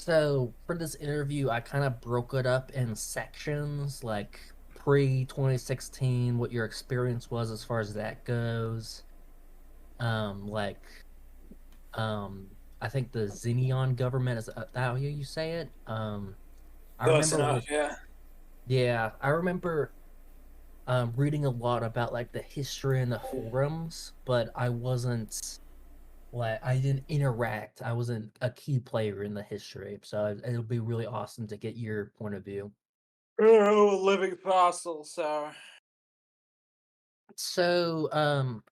So for this interview, I kind of broke it up in sections, like pre 2016, what your experience was as far as that goes. Like, um, I think the Xenon government is that how you say it? I Close remember, enough, yeah. yeah, I remember reading a lot about like the history and the forums, but I wasn't like I didn't interact. I wasn't a key player in the history, so it'll be really awesome to get your point of view. Oh, living fossil, so. So,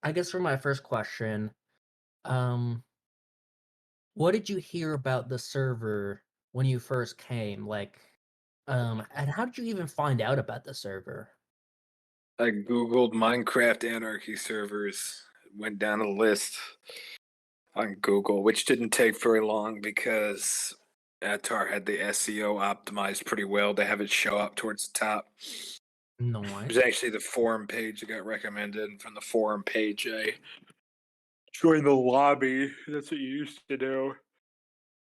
I guess for my first question, um, what did you hear about the server when you first came? Like, and how did you even find out about the server? I Googled Minecraft Anarchy servers, went down a list on Google, which didn't take very long because Atar had the SEO optimized pretty well to have it show up towards the top. It was Nice. actually the forum page that got recommended, and from the forum page, I joined the lobby. That's what you used to do.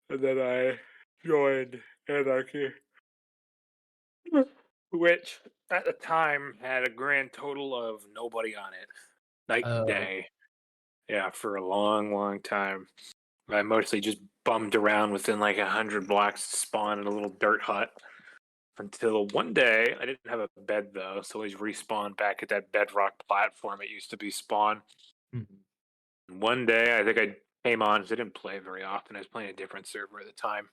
And then I joined Anarchy, which at the time had a grand total of nobody on it, night and Oh, day. Yeah, for a long, long time. I mostly just bummed around within like 100 blocks to spawn in a little dirt hut until one day I didn't have a bed though, so I always respawned back at that bedrock platform it used to be spawn. mhm. One day I think I came on, 'cause I didn't play very often. I was playing a different server at the time.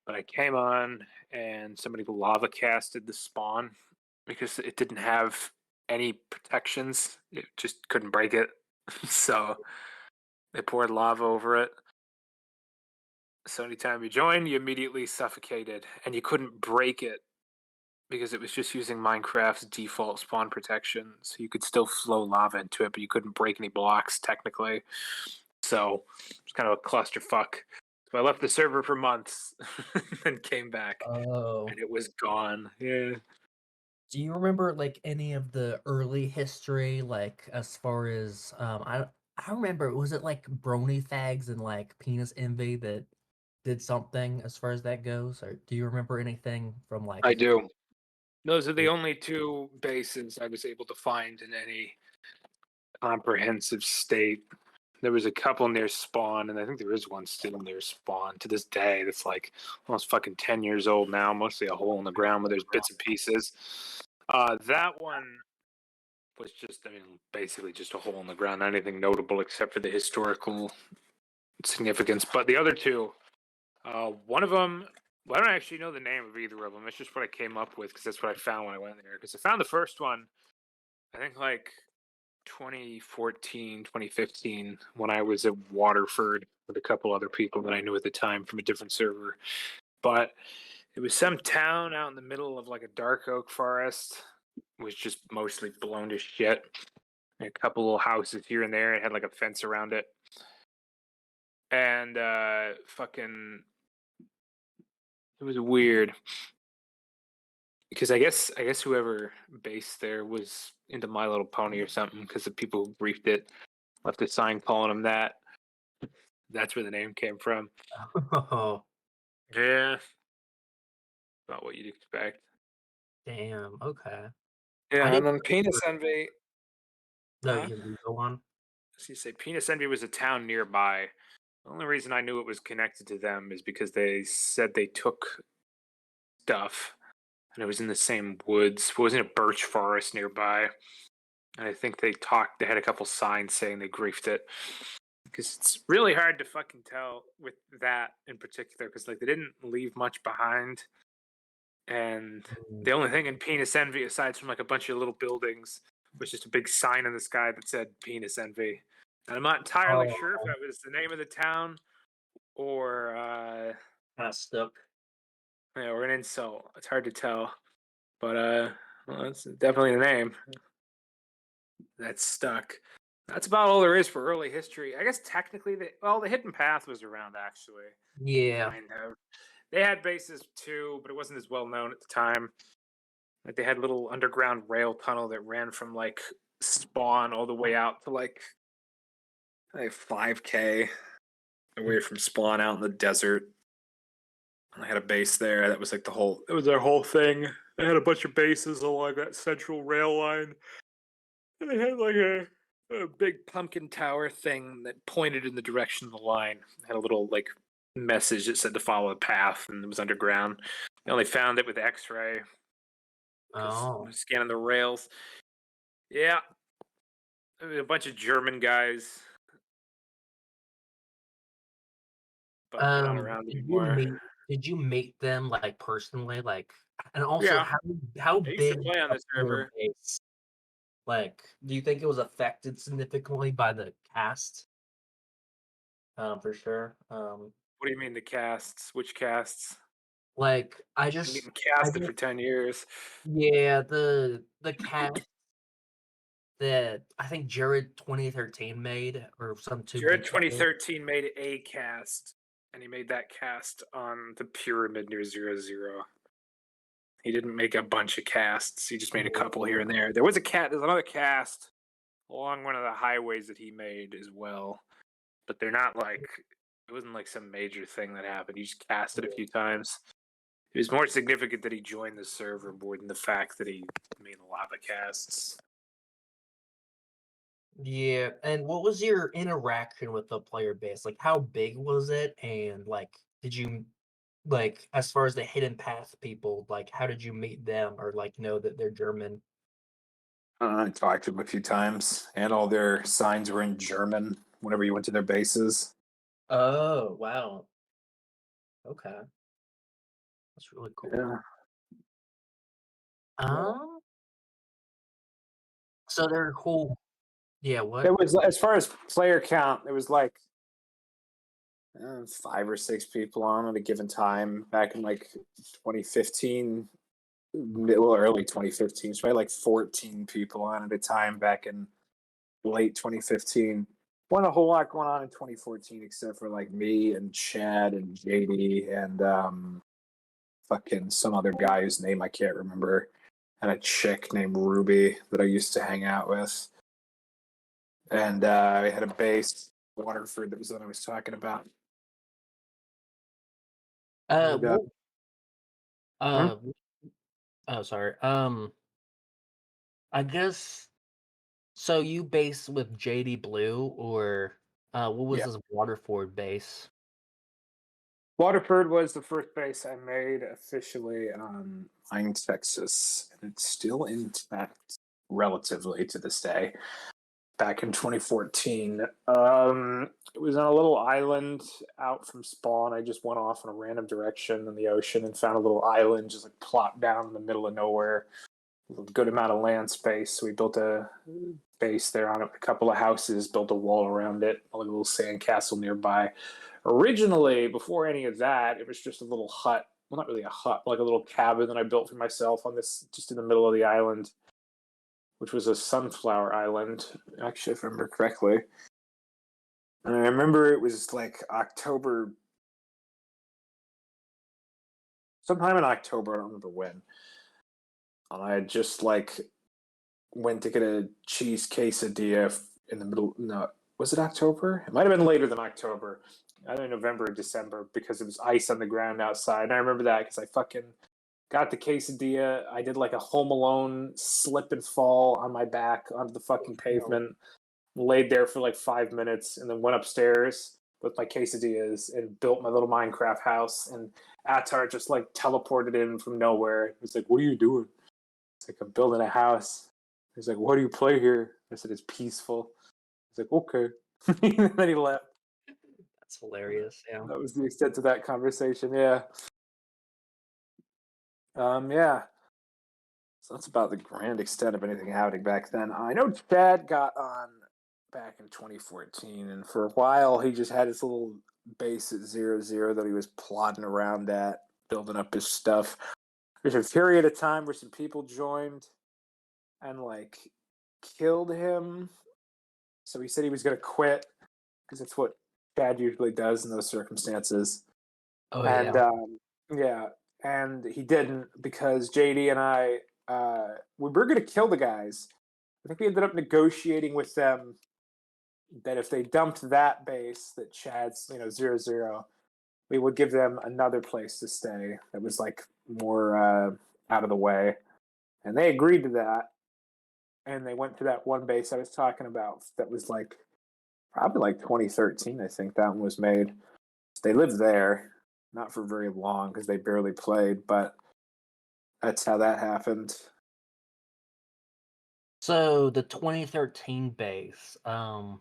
But I came on and somebody lava casted the spawn because it didn't have any protections. It just couldn't break it. So they poured lava over it. So anytime you joined, you immediately suffocated, and you couldn't break it because it was just using Minecraft's default spawn protection. So you could still flow lava into it, but you couldn't break any blocks technically. So it's kind of a clusterfuck. So I left the server for months and came back, Oh. and it was gone. Yeah. Do you remember like any of the early history, like as far as I remember was it like Brony Fags and like Penis Envy that did something as far as that goes? Or do you remember anything from like I do. Those are the only two bases I was able to find in any comprehensive state. There was a couple near spawn, and I think there is one still near spawn to this day that's like almost fucking 10 years old now, mostly a hole in the ground where there's bits and pieces. That one was just, I mean, basically just a hole in the ground, not anything notable except for the historical significance. But the other two, one of them, well, I don't actually know the name of either of them. It's just what I came up with because that's what I found when I went there. Because I found the first one, I think like 2014, 2015, when I was at Waterford with a couple other people that I knew at the time from a different server. But it was some town out in the middle of like a dark oak forest. It was just mostly blown to shit. A couple little houses here and there. It had like a fence around it. And fucking it was weird because I guess whoever based there was into My Little Pony or something because the people who briefed it left a sign calling them that. That's where the name came from. oh Yeah, about what you'd expect. damn, okay. I Yeah, and didn't then Penis remember. Envy. No, Huh? you go on. As you say, Penis Envy was a town nearby. The only reason I knew it was connected to them is because they said they took stuff, and it was in the same woods. It was in a birch forest nearby. And I think they talked. They had a couple signs saying they griefed it because it's really hard to fucking tell with that in particular because like they didn't leave much behind, and Mm. the only thing in Penis Envy aside from like a bunch of little buildings was just a big sign in the sky that said Penis Envy. And I'm not entirely Oh, sure if that was the name of the town or kind of stuck. or an insult. It's hard to tell, but well, it's definitely the name that's stuck. That's about all there is for early history. I guess technically, the Hidden Path was around actually, Yeah. kind of. They had bases too, but it wasn't as well known at the time. Like they had a little underground rail tunnel that ran from like spawn all the way out to like 5K away from spawn out in the desert. I had a base there. That was like it was their whole thing. They had a bunch of bases along that central rail line. And they had like a big pumpkin tower thing that pointed in the direction of the line. It had a little like message that said to follow the path, and it was underground. They only found it with X-ray because Oh. scanning the rails. Yeah, I mean, a bunch of German guys, but they're not around Did you anymore. meet them like personally? Like, and also Yeah, how I used to big play on a the player server. base? Like, do you think it was affected significantly by the cast? For sure. What do you mean the casts? Which casts? Like I'm getting I casted just for 10 years. yeah, the cast that I think Jared 2013 made or some two Jared people made. 2013 made a cast, and he made that cast on the pyramid near 00. He didn't make a bunch of casts. He just made a couple here and there. There's another cast along one of the highways that he made as well, but they're not like it wasn't like some major thing that happened. He just cast it a few times. It was more significant that he joined the server more than the fact that he made a lot of casts. Yeah, and what was your interaction with the player base? Like, how big was it? And like, did you like as far as the hidden path people? Like, how did you meet them or like know that they're German? I talked to them a few times, and all their signs were in German whenever you went to their bases. Oh, wow. Okay, that's really cool. Yeah. Um, so they're cool. Yeah, There what? was, as far as player count, there was like 5 or 6 people on at a given time back in like 2015, well, early 2015. So I had like 14 people on at a time back in late 2015. Wasn't a whole lot going on in 2014 except for like me and Chad and JD and fucking some other guy whose name I can't remember, and a chick named Ruby that I used to hang out with. And we had a base, Waterford, that was what I was talking about. And What? hmm? Uh, oh, sorry. I guess so. You base with JD Blue or what was Yeah, this Waterford base? Waterford was the first base I made officially on Minetexas, and it's still intact relatively to this day. Back in 2014, it was on a little island out from spawn. I just went off in a random direction in the ocean and found a little island just like plopped down in the middle of nowhere. A good amount of land space. So we built a base there on it, a couple of houses, built a wall around it, a little sand castle nearby. Originally, before any of that, it was just a little hut. Well, not really a hut, like a little cabin that I built for myself on this, just in the middle of the island, which was a sunflower island, actually, if I remember correctly. And I remember it was like October, sometime in October, I don't remember when. And I had just like went to get a cheese quesadilla in the middle. No, was it October? It might have been later than October. Either November or December because it was ice on the ground outside. And I remember that because I fucking got the quesadilla. I did like a Home Alone slip and fall on my back onto the fucking No. pavement, laid there for like 5 minutes, and then went upstairs with my quesadillas and built my little Minecraft house. And Atar just like teleported in from nowhere. He's like, "What are you doing?" It's like, "I'm building a house." He's like, "What do you play here?" I said, "It's peaceful." He's like, "Okay." And then he left. That's hilarious. Yeah. That was the extent of that conversation. Yeah. Yeah. So that's about the grand extent of anything happening back then. I know Chad got on back in 2014, and for a while he just had his little base at 00 that he was plodding around at, building up his stuff. There's a period of time where some people joined and like killed him. So he said he was going to quit because that's what Chad usually does in those circumstances. Oh And yeah. yeah, and he didn't because JD and I we were going to kill the guys. I think we ended up negotiating with them that if they dumped that base that Chad's 00, we would give them another place to stay that was like more out of the way, and they agreed to that. And they went to that one base I was talking about that was like probably like 2013. I think that one was made. They lived there, not for very long because they barely played, but that's how that happened. So the 2013 base, what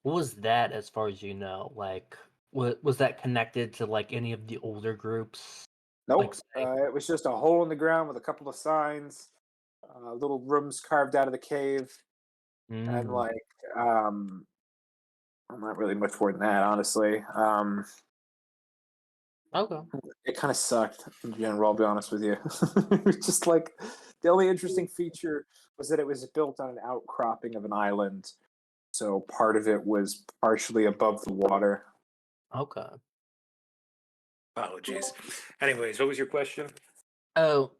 was that as far as you know? Like, was that connected to like any of the older groups? Like, Nope, say, it was just a hole in the ground with a couple of signs, little rooms carved out of the cave, and mm, like um, not really much more than that, honestly. okay, It kind of sucked in general. I'll be honest with you. It was just like the only interesting feature was that it was built on an outcropping of an island, so part of it was partially above the water. okay. Oh, jeez. Anyways, what was your question? Oh,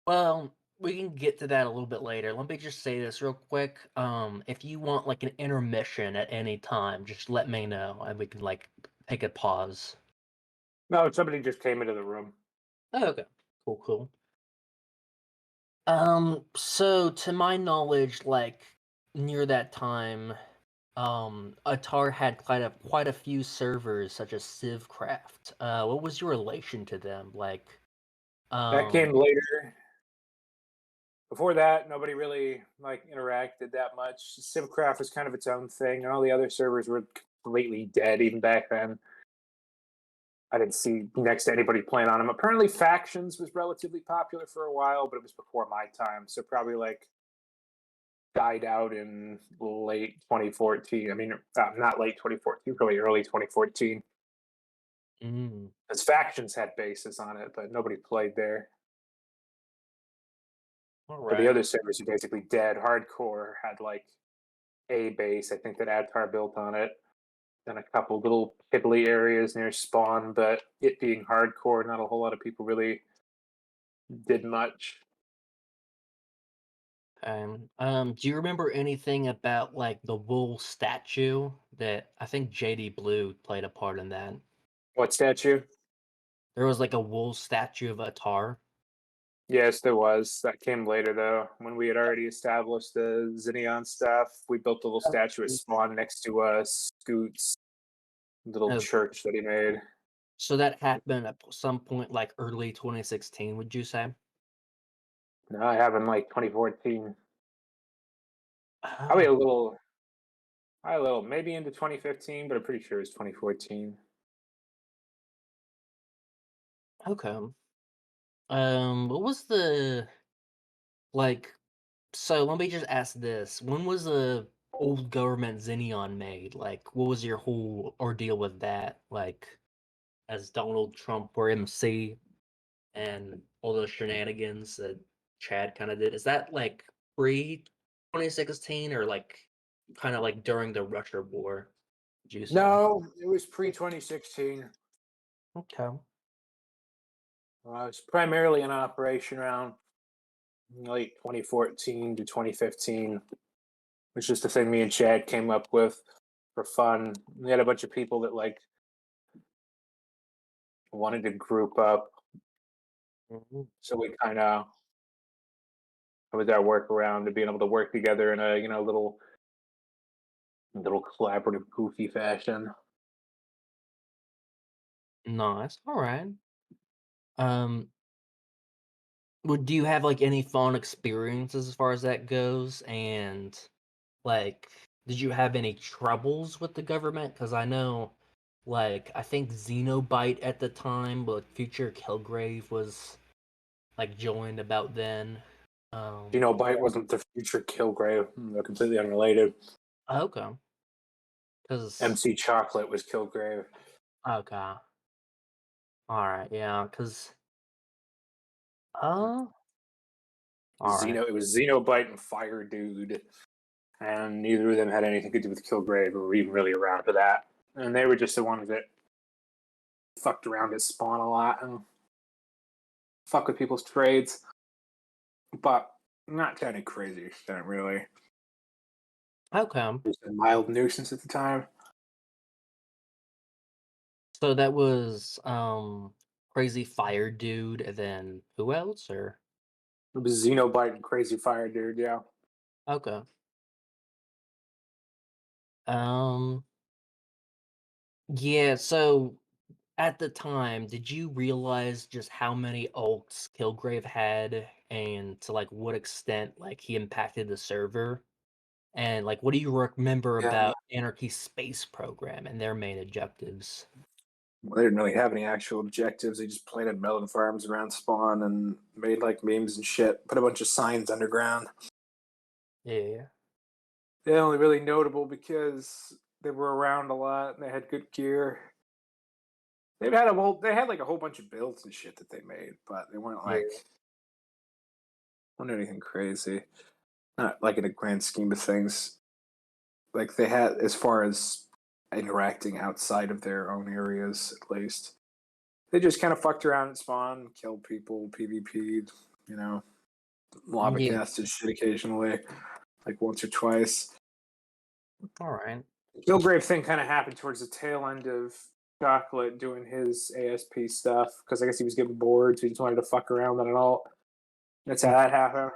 well, we can get to that a little bit later. Let me just say this real quick. If you want like an intermission at any time, just let me know and we can like take a pause. No, somebody just came into the room. Oh, okay, cool, cool. So to my knowledge, like near that time, Atar had quite a few servers such as Civcraft. What was your relation to them? Like, That um, came later. Before that, nobody really like interacted that much. Civcraft was kind of its own thing, and all the other servers were completely dead even back then. I didn't see next to anybody playing on them. Apparently, Factions was relatively popular for a while, but it was before my time, so probably like died out in late 2014. I mean, not late 2014, probably early 2014. mm, As Factions had bases on it, but nobody played there. all But the right. other servers are basically dead. Hardcore had like a base, I think, that Adtar built on it, and a couple little piddly areas near spawn. But it being hardcore, not a whole lot of people really did much. Do you remember anything about like the wool statue that I think JD Blue played a part in that? What statue? There was like a wool statue of Atar. Yes, there was. That came later, though. When we had already established the Xeneon stuff, we built a little statue at Okay. spawn next to Scoot's little Oh, church that he made. so that happened at some point, like early 2016, would you say? No, I have in like 2014. Probably Oh, a little, maybe into 2015, but I'm pretty sure it was 2014. okay. What was the like? So let me just ask this: when was the old government Xeneon made? Like, what was your whole ordeal with that? Like, as Donald Trump or MC and all those shenanigans that Chad kind of did. Is that like pre 2016 or like kind of like during the Russia war? Would you say? No, it was pre 2016. Okay. It's primarily an operation around late 2014 to 2015. It's just a thing me and Chad came up with for fun. We had a bunch of people that like wanted to group up, Mhm. so we kind of was our workaround to being able to work together in a little collaborative, goofy fashion. Nice. All right. Um, would do you have like any fun experiences as far as that goes? And like, did you have any troubles with the government? Because I know, like, I think Xenobite at the time, but Future Kilgrave was like joined about then. Bite wasn't the future Kilgrave. They're completely unrelated. Okay. Because MC Chocolate was Kilgrave. okay. Alright, yeah, because uh, alright. It was Xenobite and Fire Dude, and neither of them had anything to do with Kilgrave or were even really around for that. And they were just the ones that fucked around at spawn a lot and fuck with people's trades, but not to any crazy extent, really. Okay. Just a mild nuisance at the time. So that was Crazy Fire Dude, and then who else? Or It was Xenobite and Crazy Fire Dude. Yeah. okay. Um yeah, so at the time, did you realize just how many ults Kilgrave had and to like what extent like he impacted the server? And like what do you remember Yeah. about Anarchy's space program and their main objectives? Well, they didn't really have any actual objectives. They just planted melon farms around spawn and made like memes and shit. Put a bunch of signs underground. Yeah. They're only really notable because they were around a lot and they had good gear. They had like a whole bunch of builds and shit that they made, but they Yeah. weren't anything crazy. Not like in a grand scheme of things. Like they had as far as interacting outside of their own areas at least. They just kind of fucked around at spawn, killed people, PvP'd, you know, lava Yeah. casted shit occasionally, like once or twice. All right. The Kilgrave thing kind of happened towards the tail end of Chocolate doing his ASP stuff because I guess he was getting bored, so he just wanted to fuck around on it all. That's how that happened.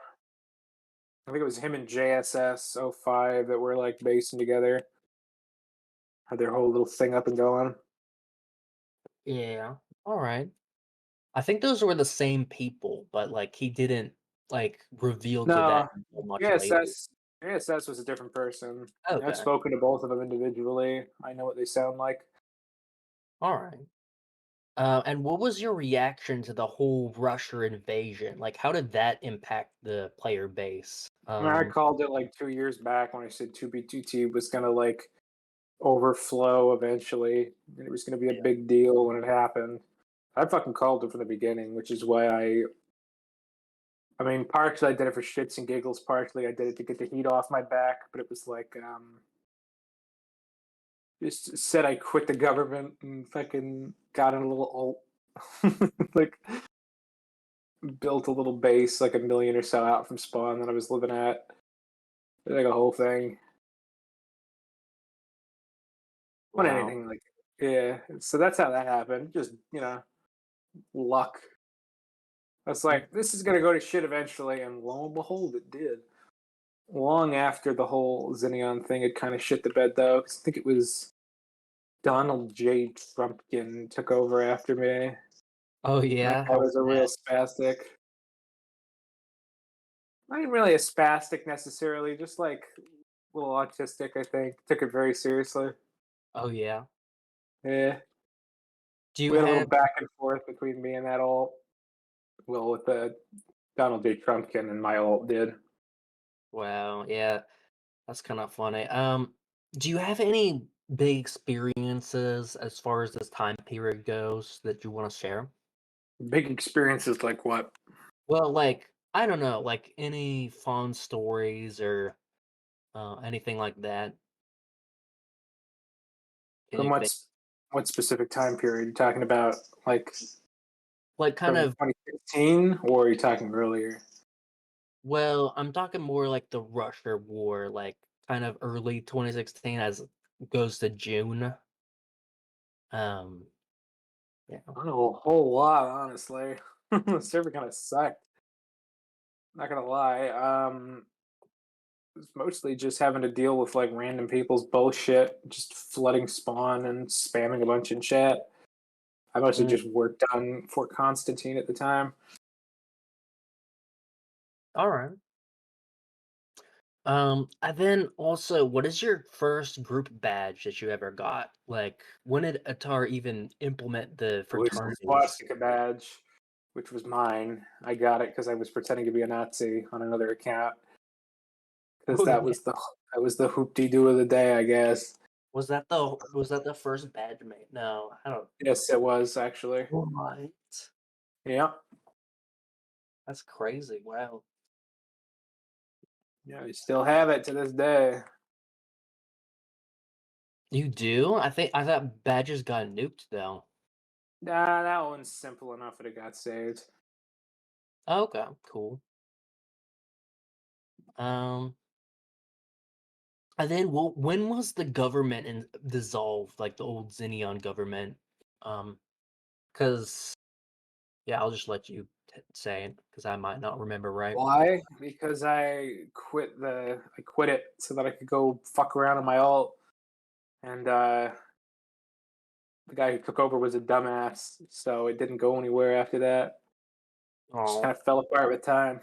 I think it was him and JSS 05 that were like basing together, had their whole little thing up and going. Yeah. All right. I think those were the same people, but like he didn't like reveal to that No, until much later. JSS JSS was a different person. I've Okay. spoken to both of them individually. I know what they sound like. All right. And what was your reaction to the whole Russia invasion? Like, how did that impact the player base? I mean, I called it like 2 years back when I said 2B2T was gonna like overflow eventually, and it was gonna be a Yeah. big deal when it happened. I fucking called it from the beginning, which is why I mean, partially I did it for shits and giggles, partially I did it to get the heat off my back, but it was like, just said I quit the government and fucking got in a little alt. Like, built a little base, like a million or so out from spawn that I was living at. Like a whole thing. What Wow. anything like, yeah. So that's how that happened. Just, luck. I was like, this is gonna go to shit eventually, and lo and behold, it did. Long after the whole Xeneon thing had kind of shit the bed, though, because I think it was Donald J. Trumpkin took over after me. Oh I yeah, how was a was real that? spastic. Not even really a spastic necessarily, just like a little autistic. I think took it very seriously. Oh yeah. Yeah, Do you we had a little have? back and forth between me and that alt. Well, with the Donald J. Trumpkin and my alt did. Wow. Yeah, that's kind of funny. Do you have any big experiences as far as this time period goes that you want to share? Big experiences like what? Well, like I don't know, like any fun stories or anything like that. Can From you think? what specific time period? You talking about like Like kind from of. 2016, or are you talking earlier? Well, I'm talking more like the Russia war, like kind of early 2016 as it goes to June. Um, yeah. I don't know a whole lot, honestly. The server kind of sucked. Not gonna lie. It's mostly just having to deal with like random people's bullshit, just flooding spawn and spamming a bunch in chat. I mostly Mm, just worked on Fort Constantine at the time. all right. And then also, what is your first group badge that you ever got? Like, when did Atar even implement the It was the fraternities? swastika badge, which was mine. I got it because I was pretending to be a Nazi on another account. Because Oh yeah. that was the hoopty doo of the day, I guess. Was that the first badge mate? No, I don't. Yes, it was actually. What? Yeah, That's crazy. Wow. yeah, we still have it to this day. You do? I thought badges got nuked though. Nah, that one's simple enough that it got saved. Okay, cool. Um, and then when was the government dissolved, like the old Xenion government? Because yeah, I'll just let you say it because I might not remember right. Why? Because I quit it so that I could go fuck around on my alt, and the guy who took over was a dumbass, so it didn't go anywhere after that. Just kind Oh, of fell apart with time.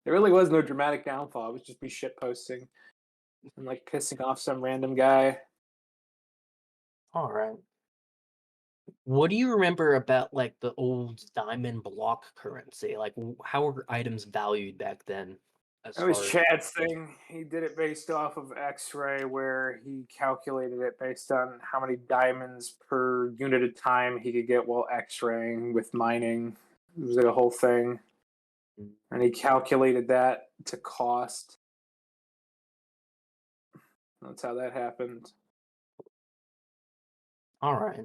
There really was no dramatic downfall. It was just me shit posting and like pissing off some random guy. all right. What do you remember about like the old diamond block currency? Like, how were items valued back then? As That was far as Chad's thing. He did it based off of X-ray, where he calculated it based on how many diamonds per unit of time he could get while X-raying with mining. It was like a whole thing, Mm, and he calculated that to cost. That's how that happened. all right.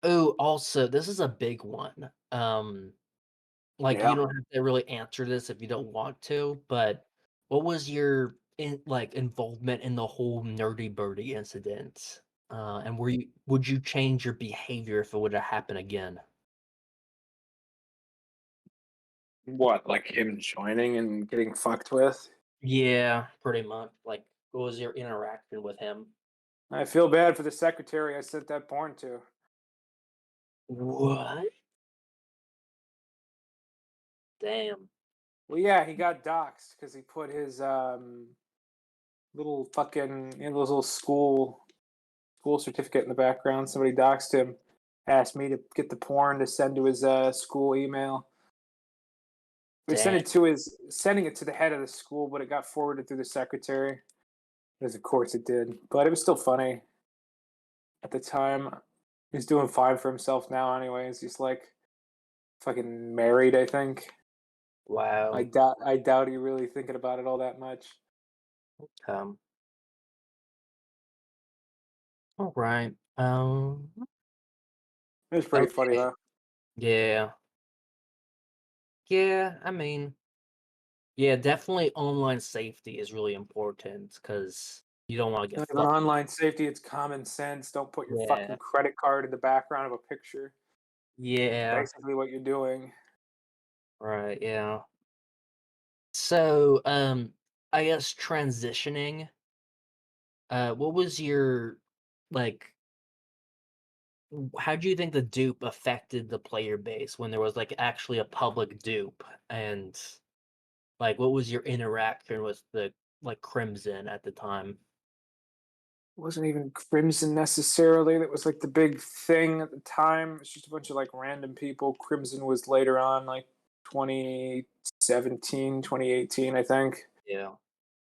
Oh, also, this is a big one. Like you Yeah. don't have to really answer this if you don't want to, but what was your involvement in the whole Nerdy Birdie incident? And would you change your behavior if it would have happened again? What, like him joining and getting fucked with? Yeah, pretty much. Like, what was your interaction with him? I feel bad for the secretary I sent that porn to. What? Damn. Well, yeah, he got doxxed because he put his little fucking his little school certificate in the background. Somebody doxed him, asked me to get the porn to send to his school email. We sent Damn. it to his sending it to the head of the school, but it got forwarded through the secretary, as of course it did. But it was still funny at the time. He's doing fine for himself now, anyways. He's like fucking married, I think. Wow. I doubt he really thinking about it all that much. Um, all right. It was pretty funny Okay. though. Yeah. Yeah, I mean, yeah, definitely online safety is really important because you don't want to get Like on fucked. online safety, it's common sense. Don't put your Yeah. fucking credit card in the background of a picture. It's Yeah. basically what you're doing. Right, yeah. So, I guess transitioning, what was your like how do you think the dupe affected the player base when there was like actually a public dupe? And like what was your interaction with the like Crimson at the time? It wasn't even Crimson necessarily. That was like the big thing at the time. It's just a bunch of like random people. Crimson was later on, like 2017, 2018, I think. Yeah.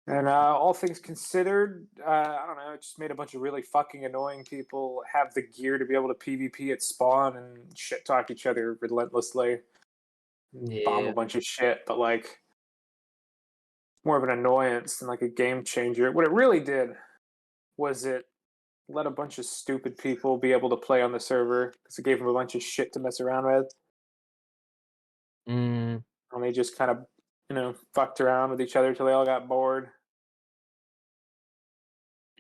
And all things considered, I don't know. It just made a bunch of really fucking annoying people have the gear to be able to PvP at spawn and shit talk each other relentlessly and bomb a Yeah. bunch of shit. But like more of an annoyance than like a game changer. What it really did was it let a bunch of stupid people be able to play on the server because it gave them a bunch of shit to mess around with, Mm, and they just kind of fucked around with each other till they all got bored.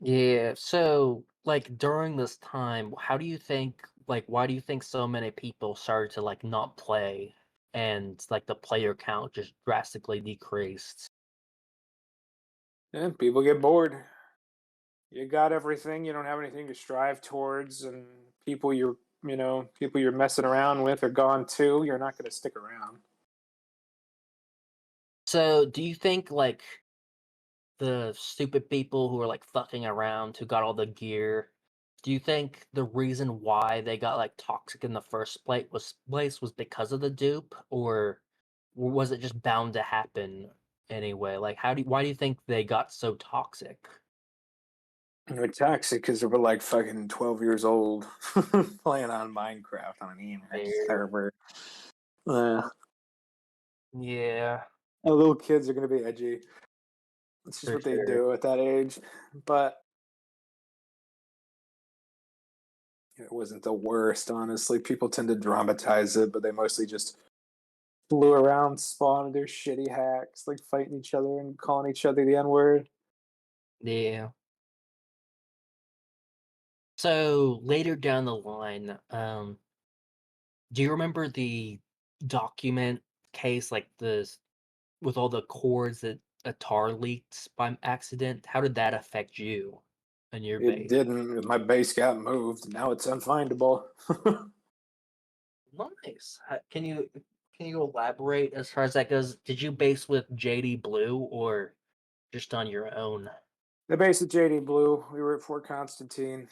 yeah. So, like during this time, how do you think like why do you think so many people started to like not play and like the player count just drastically decreased? Yeah, people get bored. You got everything. You don't have anything to strive towards, and people you're messing around with are gone too. You're not going to stick around. So, do you think like the stupid people who were like fucking around who got all the gear, do you think the reason why they got like toxic in the first place was because of the dupe, or was it just bound to happen anyway? Like, why do you think they got so toxic? They're toxic because they were like fucking 12 years old playing on Minecraft on an email Fair. server. Uh, Yeah, little kids are going to be edgy. It's just for what they sure. do at that age. But it wasn't the worst, honestly. People tend to dramatize it, but they mostly just flew around, spawned their shitty hacks, like fighting each other and calling each other the N word. Yeah. So later down the line, do you remember the document case, like with all the cords that a tar leaked by accident? How did that affect you and your It base? didn't. My base got moved. Now it's unfindable. Nice. Can you elaborate as far as that goes? Did you base with JD Blue or just on your own? The base of JD Blue. We were at Fort Constantine.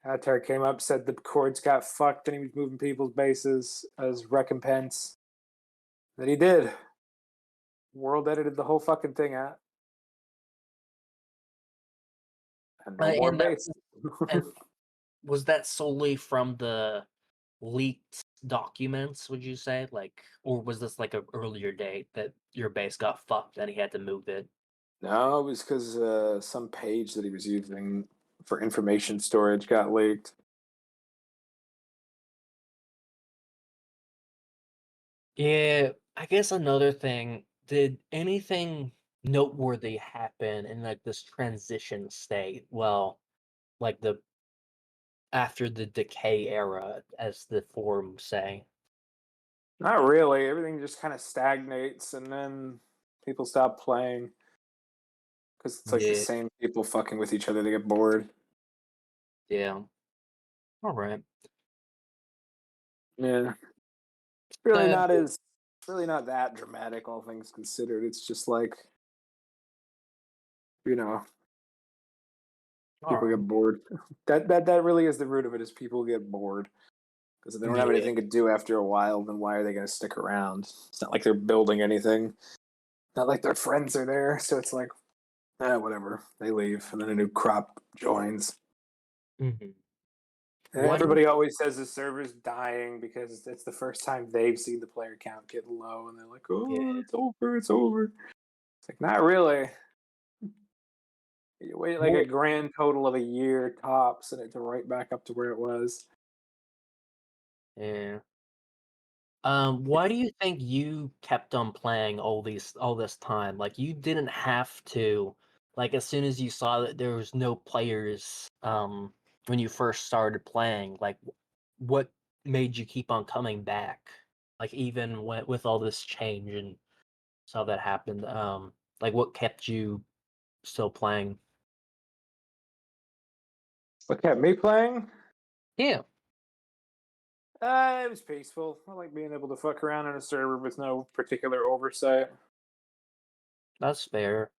Avatar came up, said the cords got fucked, and he was moving people's bases as recompense. That he did. World edited the whole fucking thing out, and no more And that base. and was that solely from the leaked documents, would you say? Like, or was this like a earlier date that your base got fucked and he had to move it? No, it was because some page that he was using for information storage got leaked. Yeah, I guess another thing, did anything noteworthy happen in like this transition state? Well, like the after the decay era, as the forums say. Not really. Everything just kind of stagnates, and then people stop playing because it's like the Yeah, same people fucking with each other. They get bored. yeah. All right. Yeah, it's really So, not as really not that dramatic, all things considered. It's just like you know, all people right. get bored. That really is the root of it. Is people get bored because if they don't have Yeah. anything to do after a while, then why are they going to stick around? It's not like they're building anything. Not like their friends are there. So it's like, whatever. They leave, and then a new crop joins. Mhm. And What do you, everybody always says the server's dying because it's the first time they've seen the player count get low, and they're like, yeah. "Oh, it's over, it's over." It's like, not really. You wait like a What grand total of a year tops, and it's right back up to where it was. yeah. Why do you think you kept on playing all this time? Like you didn't have to, like as soon as you saw that there was no players, when you first started playing, like what made you keep on coming back? Like even with all this change and saw that happened, like what kept you still playing? What kept me playing? Yeah, It was peaceful. I like being able to fuck around on a server with no particular oversight. that's fair.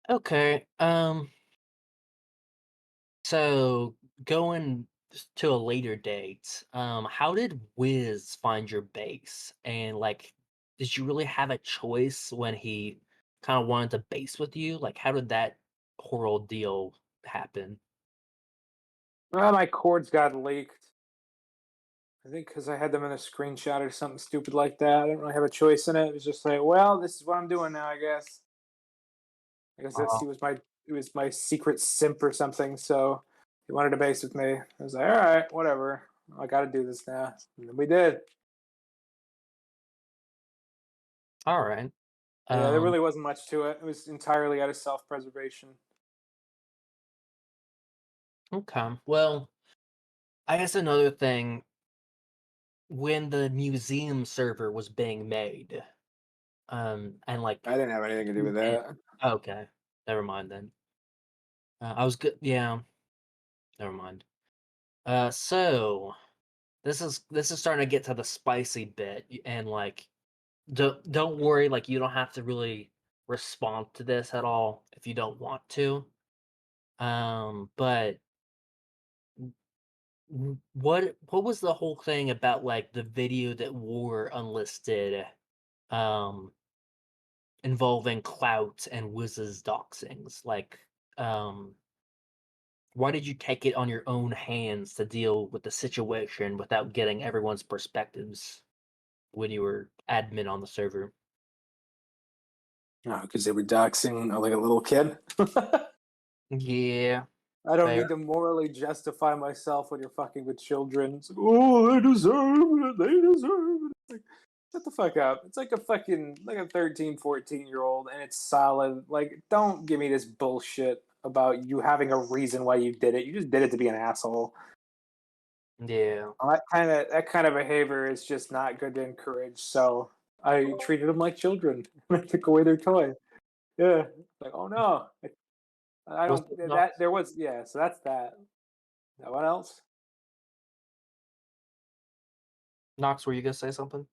Okay. So going to a later date, how did Wiz find your base? And like, did you really have a choice when he kind of wanted to base with you? Like, how did that whole deal happen? Well, my cords got leaked. I think because I had them in a screenshot or something stupid like that. I didn't really have a choice in it. It was just like, well, this is what I'm doing now, I guess. I guess that's Oh, he was my secret simp or something. So he wanted to base with me. I was like, all right, whatever. I got to do this now. And then we did. all right. Yeah, there Um, really wasn't much to it. It was entirely out of self preservation. okay. Well, I guess another thing, when the museum server was being made, and like, I didn't have anything to do with and, that. okay, never mind then. I was good. Yeah, never mind. So this is starting to get to the spicy bit, and like, don't worry, like you don't have to really respond to this at all if you don't want to. But what was the whole thing about like the video that wore unlisted, um, involving Clout and Wiz's doxings? Like, um, why did you take it on your own hands to deal with the situation without getting everyone's perspectives when you were admin on the server? Oh, because they were doxing like a little kid. Yeah, I don't fair. need to morally justify myself when you're fucking with children. It's like, oh, they deserve it. They deserve it. It's like, shut the fuck up. It's like a fucking, like a 13, 14-year-old, and it's solid. Like, don't give me this bullshit. about you having a reason why you did it. You just did it to be an asshole. Yeah. That kind of behavior is just not good to encourage. So I treated them like children. I took away their toy. Yeah, like oh no, I Was don't. it That Knox? there was yeah. So that's that. What else? Knox, were you gonna say something?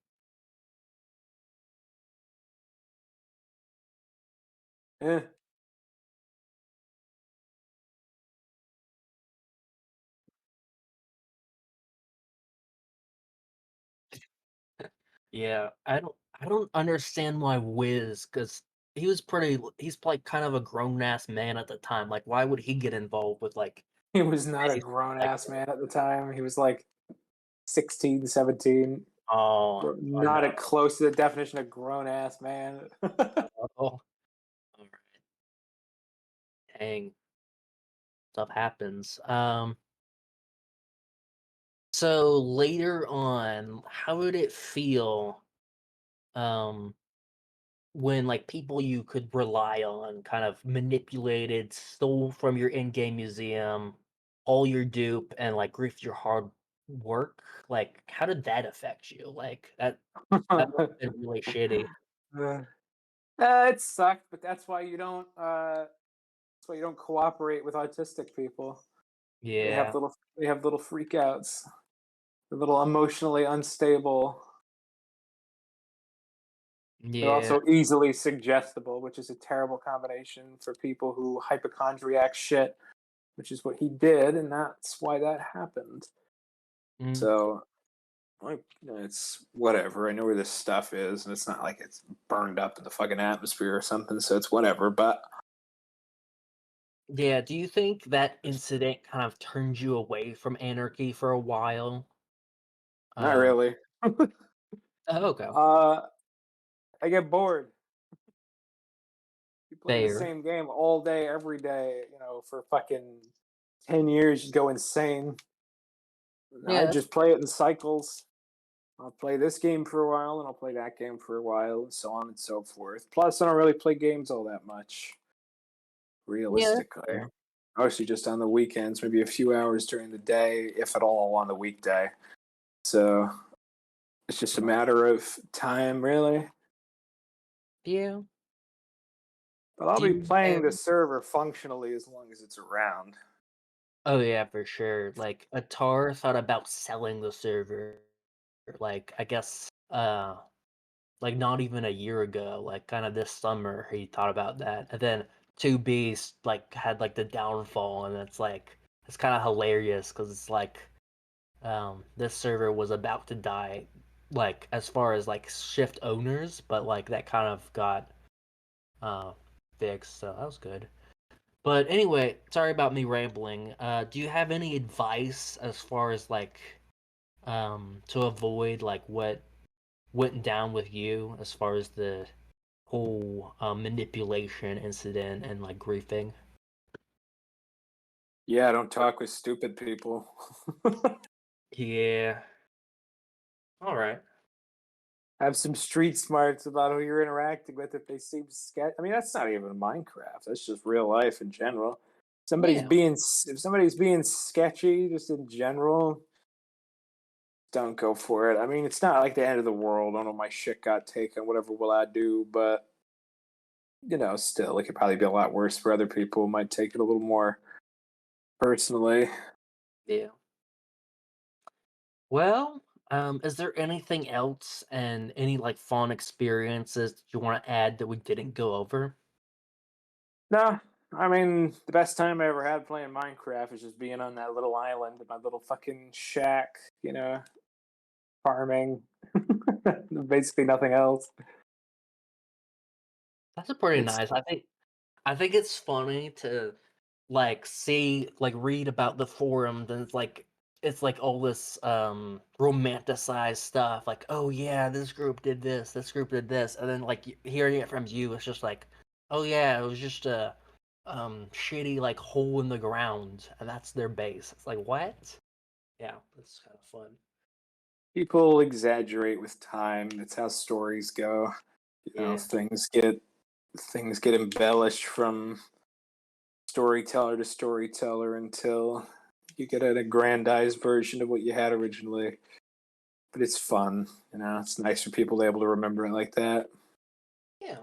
Eh. Yeah, I don't understand why Wiz, because he's like kind of a grown ass man at the time. Like, why would he get involved with like He was not a anything grown like ass that? man at the time. He was like 16, 17. Oh, oh Not no. a close to the definition of grown ass man. Oh, all right. Dang, stuff happens. So later on, how would it feel, um, when like people you could rely on kind of manipulated, stole from your in-game museum, all your dupe, and like griefed your hard work? Like, how did that affect you? Like that must have been really shitty. It sucked, but that's why you don't. That's why you don't cooperate with autistic people. They have Yeah. little. They have little freakouts. They're a little emotionally unstable. They're Yeah. also easily suggestible, which is a terrible combination for people who hypochondriac shit, which is what he did, and that's why that happened. Mm, So, like, it's whatever. I know where this stuff is, and it's not like it's burned up in the fucking atmosphere or something. So it's whatever. But yeah, do you think that incident kind of turned you away from Anarchy for a while? not Um, really. oh, okay. uh, I get bored. You play the Fair. same game all day, every day. For fucking 10 years, you go insane. I Yeah. just play it in cycles. I'll play this game for a while, and I'll play that game for a while, and so on and so forth. Plus, I don't really play games all that much, Yeah. realistically. Fair. Mostly just on the weekends, maybe a few hours during the day, if at all, on the weekday. So it's just a Right. matter of time, really. Yeah. But I'll Do be you playing the ever server functionally as long as it's around. Oh, yeah, for sure. Like, Atar thought about selling the server, like, I guess, like, not even a year ago, like, kinda this summer, he thought about that, and then 2 Beast, like, had, like, the downfall, and it's kinda hilarious because it's like, this server was about to die, like, as far as, like, shift owners, but, like, that kind of got, uh, fixed, so that was good. But anyway, sorry about me rambling. Do you have any advice as far as like to avoid like what went down with you as far as the whole manipulation incident and like griefing? Yeah, don't talk with stupid people. Yeah. All right. Have some street smarts about who you're interacting with if they seem sketch. I mean, that's not even Minecraft. That's just real life in general. Yeah. If somebody's being sketchy, just in general, don't go for it. I mean, it's not like the end of the world. I don't know, my shit got taken. Whatever will I do? But still, it could probably be a lot worse for other people. Might take it a little more personally. Yeah. Well, is there anything else and any like fun experiences that you want to add that we didn't go over? No, I mean, the best time I ever had playing Minecraft is just being on that little island in my little fucking shack, farming. Basically nothing else. That's a pretty It's nice. I think it's funny to like see like read about the forums and it's like all this romanticized stuff like oh yeah this group did this and then like hearing it from you it's just like oh yeah it was just a shitty like hole in the ground and that's their base. It's like what? Yeah, that's kind of fun. People exaggerate with time. It's how stories go. Yeah. Things get embellished from storyteller to storyteller until you get an aggrandized version of what you had originally. But it's fun, you know. It's nice for people to be able to remember it like that. Yeah.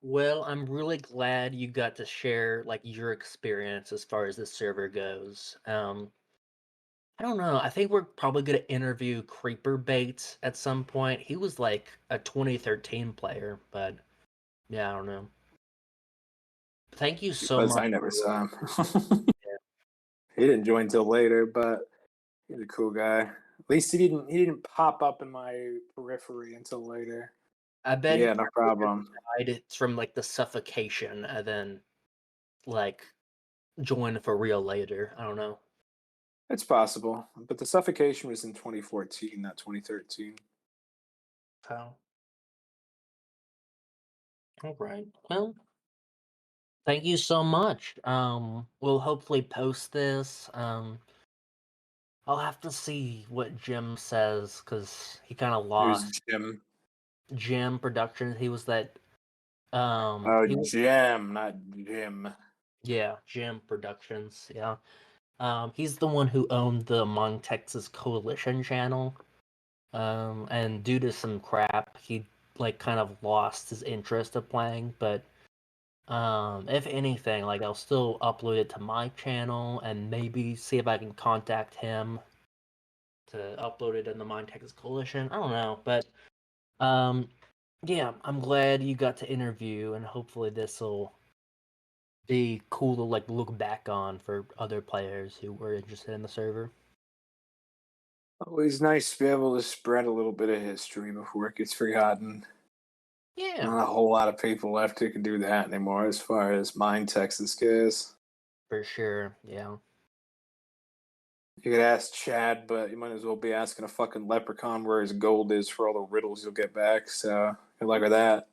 Well, I'm really glad you got to share like your experience as far as the server goes. I don't know. I think we're probably gonna interview Creeper Bates at some point. He was like a 2013 player, but yeah, I don't know. Thank you He so was. much I never for saw him. yeah. He didn't join till later, but he's a cool guy. At least he didn't pop up in my periphery until later. I bet he Yeah, no probably just problem. died from like the suffocation and then like joined for real later. I don't know. It's possible, but the suffocation was in 2014, not 2013. Oh, all right. Well, thank you so much. We'll hopefully post this. I'll have to see what Jim says because he kind of It was lost Jim. Jim Productions. He was that. Oh, He was Jim, not Jim. yeah, Jim Productions. Yeah. He's the one who owned the Minetexas Coalition channel. And due to some crap, he like kind of lost his interest of playing. But if anything, like I'll still upload it to my channel and maybe see if I can contact him to upload it in the Minetexas Coalition. I don't know, but um, yeah, I'm glad you got to interview, and hopefully this will be cool to like look back on for other players who were interested in the server. Always nice to be able to spread a little bit of history before it gets forgotten. Yeah, Not a whole lot of people left who can do that anymore as far as Mine Texas goes. for sure. Yeah. You could ask Chad, but you might as well be asking a fucking leprechaun where his gold is for all the riddles you'll get back. So good luck with that.